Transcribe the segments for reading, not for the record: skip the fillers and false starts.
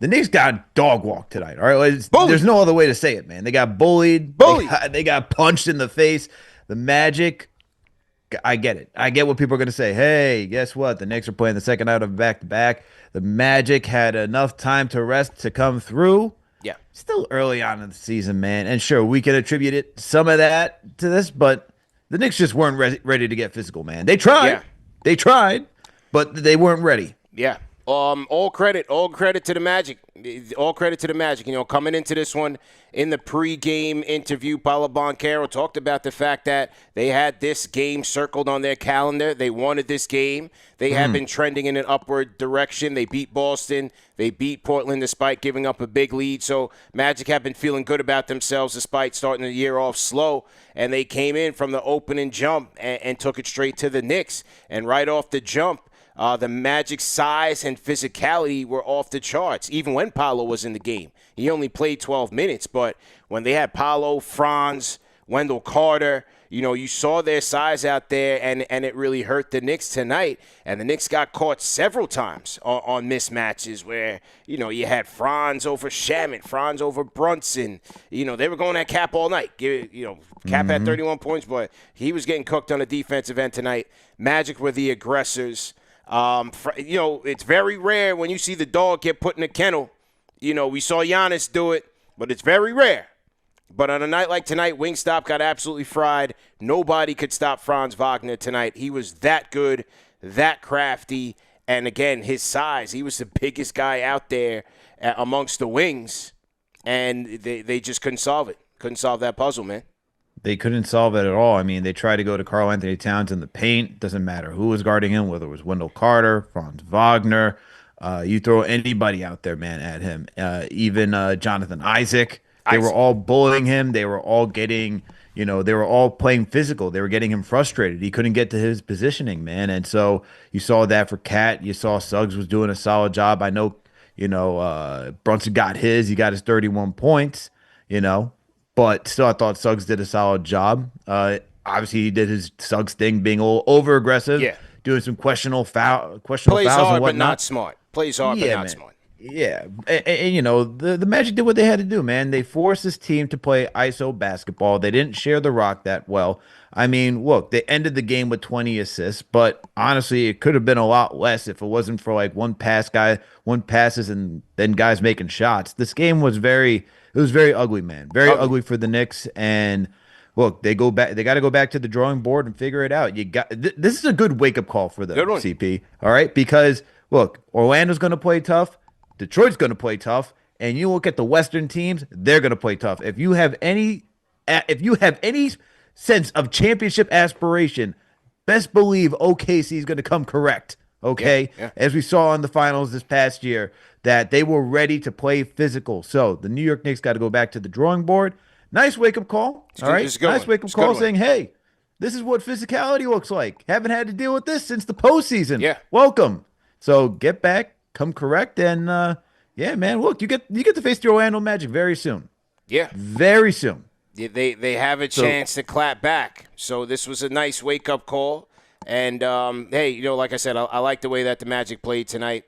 The Knicks got dog walked tonight. All right, there's Bully. no other way to say it, man. They got bullied. Bully. They got punched in the face. The Magic. I get it. I get what people are going to say. Hey, guess what? The Knicks are playing the second night of back to back. The Magic had enough time to rest to come through. Yeah. Still early on in the season, man. And sure, we can attribute some of that to this, but the Knicks just weren't ready to get physical, man. They tried. Yeah. They tried, but they weren't ready. Yeah. All credit to the Magic. All credit to the Magic. Coming into this one in the pregame interview, Paolo Banchero talked about the fact that they had this game circled on their calendar. They wanted this game. They had been trending in an upward direction. They beat Boston. They beat Portland despite giving up a big lead. So Magic have been feeling good about themselves despite starting the year off slow. And they came in from the opening jump and took it straight to the Knicks. And right off the jump, the Magic's size and physicality were off the charts, even when Paolo was in the game. He only played 12 minutes, but when they had Paolo, Franz, Wendell Carter, you saw their size out there, and it really hurt the Knicks tonight. And the Knicks got caught several times on mismatches where, you had Franz over Shamet, Franz over Brunson. They were going at Cap all night. Cap had 31 points, but he was getting cooked on the defensive end tonight. Magic were the aggressors. It's very rare when you see the dog get put in a kennel. We saw Giannis do it, but it's very rare. But on a night like tonight, Wingstop got absolutely fried. Nobody could stop Franz Wagner tonight. He was that good, that crafty, and again, his size. He was the biggest guy out there amongst the wings, and they just couldn't solve it. Couldn't solve that puzzle, man. They couldn't solve it at all. I mean, they tried to go to Karl Anthony Towns in the paint. Doesn't matter who was guarding him, whether it was Wendell Carter, Franz Wagner. You throw anybody out there, man, at him. Even Jonathan Isaac. They were all bullying him. They were all getting, they were all playing physical. They were getting him frustrated. He couldn't get to his positioning, man. And so you saw that for Cat. You saw Suggs was doing a solid job. I know, Brunson got his. He got his 31 points, But still, I thought Suggs did a solid job. Obviously, he did his Suggs thing, being a little over-aggressive, doing some questionable fouls Plays and hard, whatnot. but not smart. Plays hard, but not man. smart. Yeah, and the Magic did what they had to do, man. They forced this team to play ISO basketball. They didn't share the rock that well. I mean, look, they ended the game with 20 assists, but honestly, it could have been a lot less if it wasn't for like one passes, and then guys making shots. This game was very ugly, man. Very ugly for the Knicks. And look, they got to go back to the drawing board and figure it out. This is a good wake up call for them, CP. All right, because look, Orlando's going to play tough. Detroit's going to play tough, and you look at the Western teams; they're going to play tough. If you have any sense of championship aspiration, best believe OKC is going to come correct. Okay, as we saw in the finals this past year, that they were ready to play physical. So the New York Knicks got to go back to the drawing board. Nice wake up call. All right, nice wake up call saying, "Hey, this is what physicality looks like. Haven't had to deal with this since the postseason. Yeah, welcome." So get back, come correct, and man, look, you get to face the Orlando Magic very soon. Yeah, very soon. They have a chance to clap back. So this was a nice wake up call. And hey, like I said, I like the way that the Magic played tonight.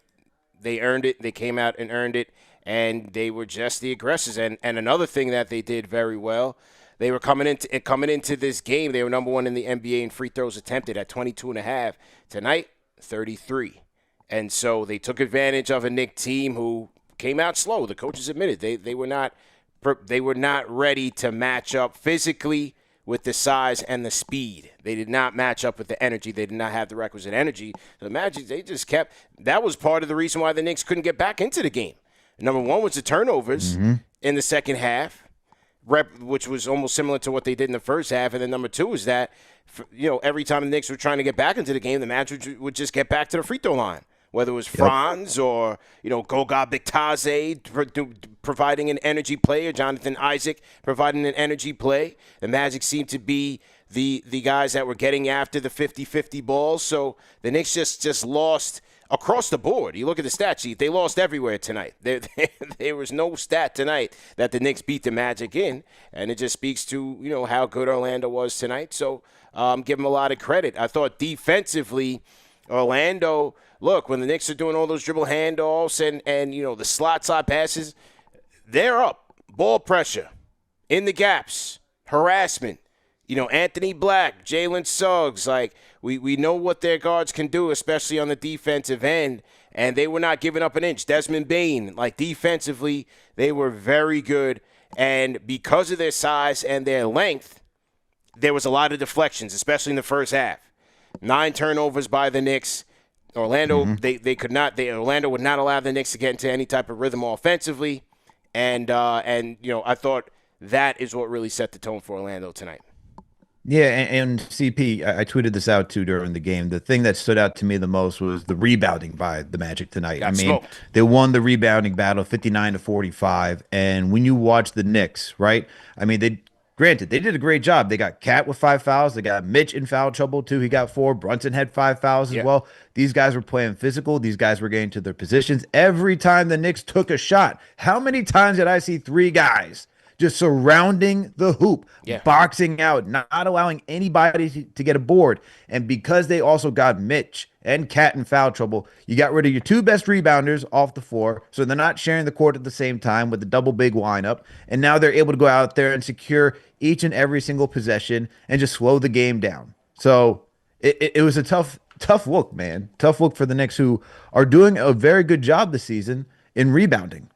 They earned it. They came out and earned it, and they were just the aggressors. And another thing that they did very well, they were coming into this game. They were number one in the NBA in free throws attempted at 22.5. Tonight, 33. And so they took advantage of a Knicks team who came out slow. The coaches admitted they were not ready to match up physically with the size and the speed. They did not match up with the energy. They did not have the requisite energy. So the Magic, they just kept – that was part of the reason why the Knicks couldn't get back into the game. Number one was the turnovers in the second half, which was almost similar to what they did in the first half. And then number two is that, every time the Knicks were trying to get back into the game, the Magic would just get back to the free throw line. Whether it was Franz or, Goga Bitadze providing an energy play, or Jonathan Isaac providing an energy play. The Magic seemed to be the guys that were getting after the 50-50 balls. So the Knicks just lost across the board. You look at the stat sheet, they lost everywhere tonight. There was no stat tonight that the Knicks beat the Magic in, and it just speaks to, how good Orlando was tonight. So give them a lot of credit. I thought defensively, Orlando, look, when the Knicks are doing all those dribble handoffs and the slot side passes, they're up. Ball pressure, in the gaps, harassment. Anthony Black, Jalen Suggs, we know what their guards can do, especially on the defensive end, and they were not giving up an inch. Desmond Bane, defensively, they were very good, and because of their size and their length, there was a lot of deflections, especially in the first half. 9 turnovers by the Knicks. Orlando, Orlando would not allow the Knicks to get into any type of rhythm offensively, and I thought that is what really set the tone for Orlando tonight. Yeah, and CP, I tweeted this out too during the game. The thing that stood out to me the most was the rebounding by the Magic tonight. Got smoked. They won the rebounding battle 59-45. And when you watch the Knicks, right? Granted, they did a great job. They got Cat with 5 fouls. They got Mitch in foul trouble too. He got 4. Brunson had 5 fouls as well. These guys were playing physical. These guys were getting to their positions. Every time the Knicks took a shot, how many times did I see 3 guys just surrounding the hoop, boxing out, not allowing anybody to get a board? And because they also got Mitch and Cat in foul trouble, you got rid of your 2 best rebounders off the floor, so they're not sharing the court at the same time with the double big lineup. And now they're able to go out there and secure each and every single possession and just slow the game down. So it was a tough look, man. Tough look for the Knicks, who are doing a very good job this season in rebounding.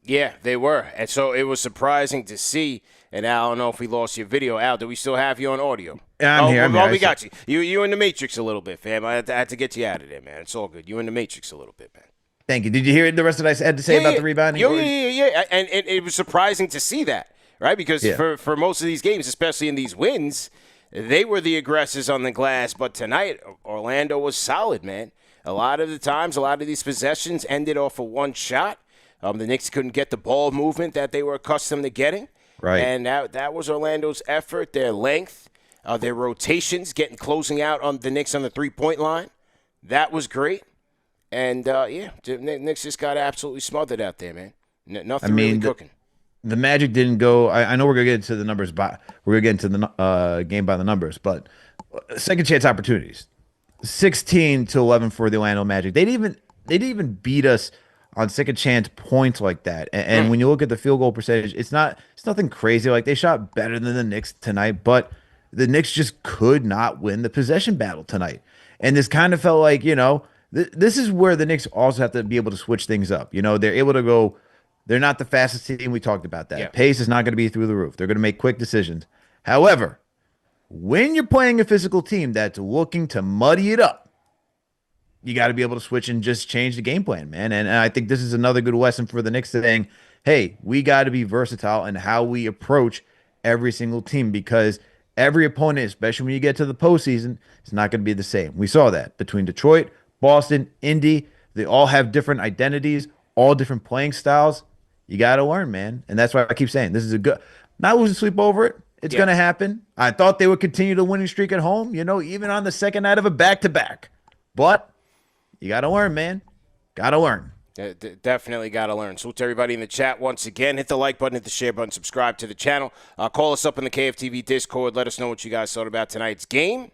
Yeah, they were. And so it was surprising to see. And Al, I don't know if we lost your video. Al, do we still have you on audio? I'm here. We got you. You in the Matrix a little bit, fam. I had to get you out of there, man. It's all good. You in the Matrix a little bit, man. Thank you. Did you hear the rest of what I had to say about the rebounding? Yeah. And it was surprising to see that, right? Because for most of these games, especially in these wins, they were the aggressors on the glass. But tonight, Orlando was solid, man. A lot of the times, a lot of these possessions ended off of one shot. The Knicks couldn't get the ball movement that they were accustomed to getting. Right. And that was Orlando's effort, their length, their rotations, closing out on the Knicks on the three-point line. That was great. And, the Knicks just got absolutely smothered out there, man. Nothing really cooking. The Magic didn't go. I know we're going to get into the numbers, we're going to get into the game by the numbers, but second chance opportunities. 16-11 for the Orlando Magic. They didn't even beat us on second chance points like that. And when you look at the field goal percentage, it's nothing crazy. They shot better than the Knicks tonight, but the Knicks just could not win the possession battle tonight. And this kind of felt like, this is where the Knicks also have to be able to switch things up. They're able to go, they're not the fastest team. We talked about that. Yeah. Pace is not going to be through the roof. They're going to make quick decisions. However, when you're playing a physical team that's looking to muddy it up, you got to be able to switch and just change the game plan, man. And I think this is another good lesson for the Knicks saying, hey, we got to be versatile in how we approach every single team, because every opponent, especially when you get to the postseason, is not going to be the same. We saw that between Detroit, Boston, Indy. They all have different identities, all different playing styles. You got to learn, man. And that's why I keep saying this is a good – not losing sleep over it. It's going to happen. I thought they would continue the winning streak at home, even on the second night of a back-to-back. But – you got to learn, man. Got to learn. Definitely got to learn. Salute to everybody in the chat once again. Hit the like button, hit the share button, subscribe to the channel. Call us up in the KFTV Discord. Let us know what you guys thought about tonight's game.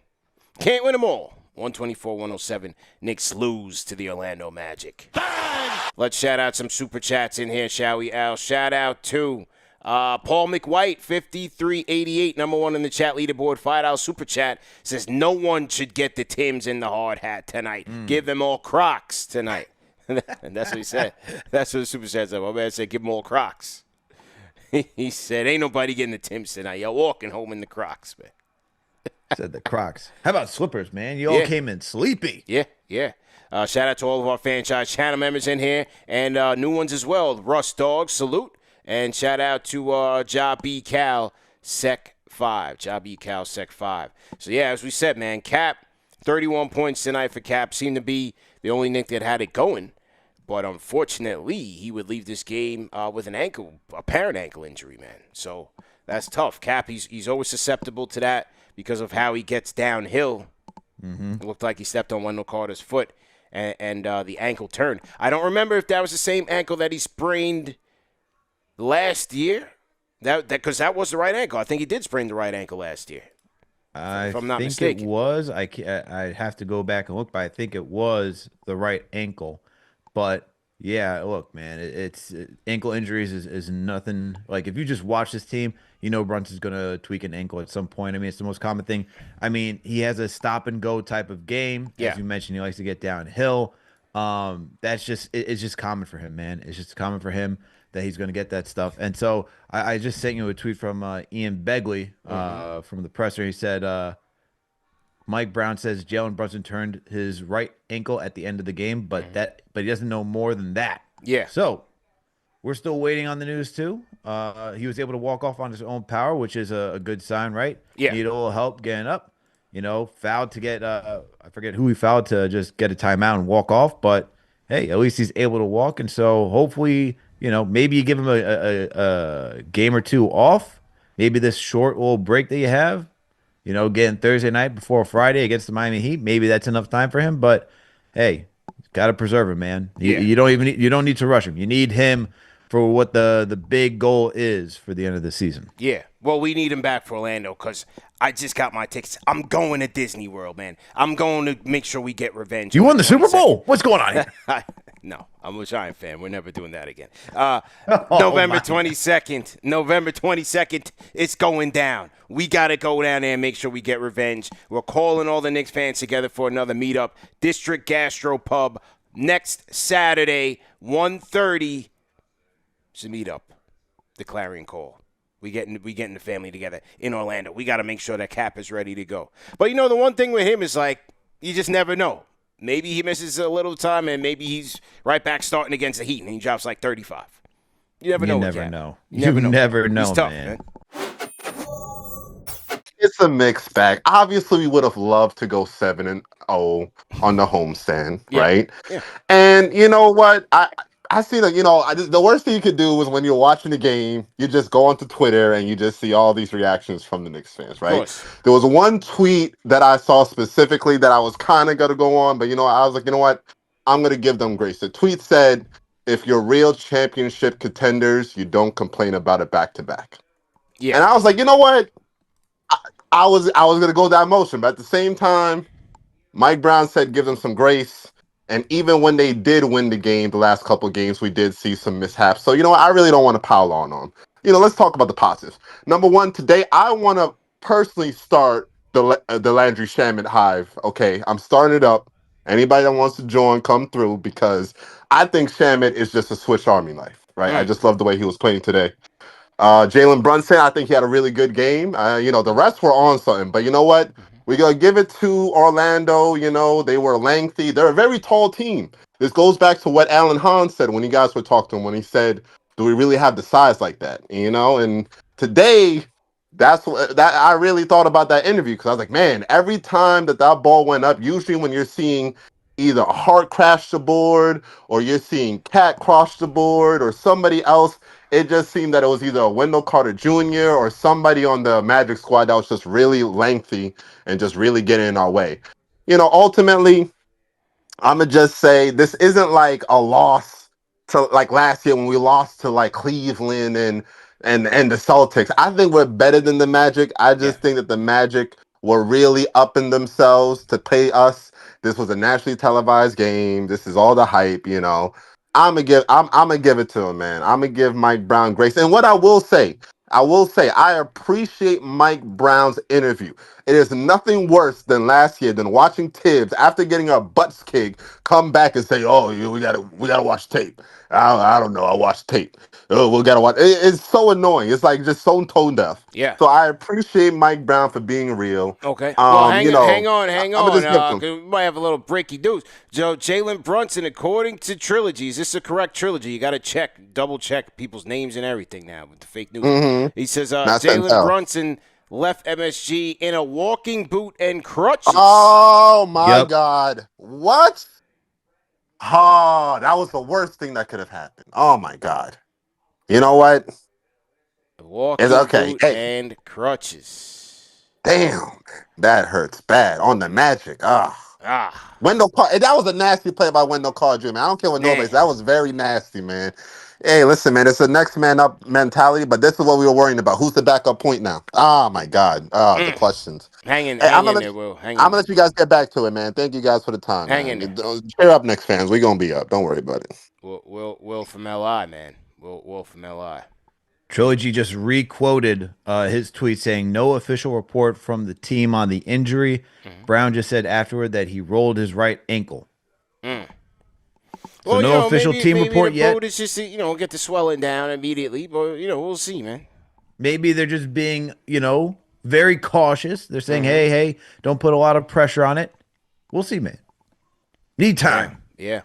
Can't win them all. 124-107. Knicks lose to the Orlando Magic. Bang! Let's shout out some super chats in here, shall we, Al? Shout out to Paul McWhite, 5388, number 1 in the chat leaderboard, $5 super chat, says no one should get the Timbs in the hard hat tonight. Give them all Crocs tonight. And that's what he said. That's what the super chat said. My man said, give them all Crocs. He said, ain't nobody getting the Timbs tonight. You're walking home in the Crocs, man. Said the Crocs. How about slippers, man? You all came in sleepy. Yeah. Shout out to all of our franchise channel members in here and new ones as well. Russ Dog, salute. And shout out to Ja B. Cal, Sec 5. Ja B. Cal, Sec 5. So, as we said, man, Cap, 31 points tonight for Cap. Seemed to be the only Knick that had it going. But unfortunately, he would leave this game with an apparent ankle injury, man. So, that's tough. Cap, he's always susceptible to that because of how he gets downhill. It looked like he stepped on Wendell Carter's foot and the ankle turned. I don't remember if that was the same ankle that he sprained last year, because that was the right ankle. I think he did sprain the right ankle last year. I if I'm not think it mistaken. was. I'd have to go back and look, but I think it was the right ankle. But yeah, look, man, ankle injuries is nothing. Like if you just watch this team, you know Brunson's gonna tweak an ankle at some point. I mean, it's the most common thing. I mean, he has a stop and go type of game, as Yeah, you mentioned. He likes to get downhill. That's just it's just common for him, man. It's just common for him that he's gonna get that stuff. And so I just sent you a tweet from Ian Begley from the presser. He said. Mike Brown says Jalen Brunson turned his right ankle at the end of the game, but he doesn't know more than that. yeah, So we're still waiting on the news too. He was able to walk off on his own power, which is a good sign, right? yeah, Need a little help getting up. Fouled to get I forget who he fouled to just get a timeout and walk off, but hey, at least he's able to walk, and so hopefully, maybe you give him a game or two off. Maybe this short little break that you have, getting Thursday night before Friday against the Miami Heat, maybe that's enough time for him. But hey, got to preserve him, man. You, yeah. you don't even you don't need to rush him. You need him for what the big goal is for the end of the season. Yeah. Well, we need him back for Orlando because I just got my tickets. I'm going to Disney World, man. I'm going to make sure we get revenge You on the won the Super 22nd. Bowl. What's going on here? No, I'm a Giant fan. We're never doing that again. Oh November my God. 22nd. November 22nd. It's going down. We got to go down there and make sure we get revenge. We're calling all the Knicks fans together for another meetup. District Gastro Pub next Saturday, 1:30. It's a meetup. The clarion call. We getting the family together in Orlando. We got to make sure that Cap is ready to go. But the one thing with him is like you just never know. Maybe he misses a little time and maybe he's right back starting against the Heat and he drops like 35. You never You know with never Cap. know. You You never know. never He's know, tough, man. man. It's a mixed bag. Obviously, we would have loved to go 7-0 on the homestand, Yeah. right? Yeah. And you know what? I see that. The worst thing you could do is when you're watching the game, you just go onto Twitter and you just see all these reactions from the Knicks fans, Of right? course. There was one tweet that I saw specifically that I was kind of gonna go on, but I was like, you know what? I'm gonna give them grace. The tweet said, "If you're real championship contenders, you don't complain about it back to back." Yeah. And I was like, you know what? I was gonna go that motion, but at the same time, Mike Brown said give them some grace. And even when they did win the game, the last couple of games, we did see some mishaps. So I really don't want to pile on them. Let's talk about the positives. Number one, today I want to personally start the Landry Shamet Hive. Okay, I'm starting it up. Anybody that wants to join, come through because I think Shamet is just a Swiss Army knife. Right? I Mm. just love the way he was playing today. Jalen Brunson, I think he had a really good game. The rest were on something, but you know what? We're gonna give it to Orlando. They were lengthy. They're a very tall team. This goes back to what Alan Hahn said when you guys were talking to him when he said, "Do we really have the size like that?" And today, that I really thought about that interview because I was like, man, every time that ball went up, usually when you're seeing either a Hart crash the board or you're seeing Cat cross the board or somebody else, it just seemed that it was either a Wendell Carter Jr. or somebody on the Magic squad that was just really lengthy and just really getting in our way. Ultimately, I'm gonna just say this isn't like a loss to like last year when we lost to like Cleveland and the Celtics. I think we're better than the Magic. I Yeah. just think that the Magic were really upping themselves to pay us. This was a nationally televised game. This is all the hype. I'm gonna give it to him, man. I'm gonna give Mike Brown grace. And what I will say, I appreciate Mike Brown's interview. It is nothing worse than last year than watching Tibbs after getting a butts kick come back and say, "Oh, we gotta watch tape." I don't know. I watched tape. Oh, we gotta watch. It's so annoying. It's like just so tone deaf. Yeah. So I appreciate Mike Brown for being real. Okay. Well, hang on, I'm gonna just give it to him. 'cause we might have a little breaky news. Joe, Jalen Brunson, according to Trilogy, is this a correct trilogy? You got to double check people's names and everything now with the fake news. Mm-hmm. He says Not Jalen Santel. Brunson left MSG in a walking boot and crutches. Oh my Yep. God! What? Oh, that was the worst thing that could have happened. Oh my God! You know what? It's Walking okay. boot Hey, and crutches. damn, that hurts bad on the Magic. Ah, Ah, That was a nasty play by Wendell Carter Jr. I don't care what nobody says. man. That was very nasty, man. Hey, listen, man, it's a next man up mentality, but this is what we were worrying about. Who's the backup point now? Oh my God. The Mm. questions. Hang Hey, hang in there, Will. Hang I'm in gonna there. let you guys get back to it, man. Thank you guys for the time, Hang in man. there. Cheer up, Knicks fans. We're gonna be up. Don't worry about it. Will from LI, man. Will from LI. Trilogy just re-quoted his tweet saying, "No official report from the team on the injury." Mm-hmm. Brown just said afterward that he rolled his right ankle. Mm. So Well, no official maybe team the report boat yet. is just get the swelling down immediately, but we'll see, man. Maybe they're just being, very cautious. They're saying, Mm-hmm. "Hey, don't put a lot of pressure on it." We'll see, man. Need Yeah, time. yeah.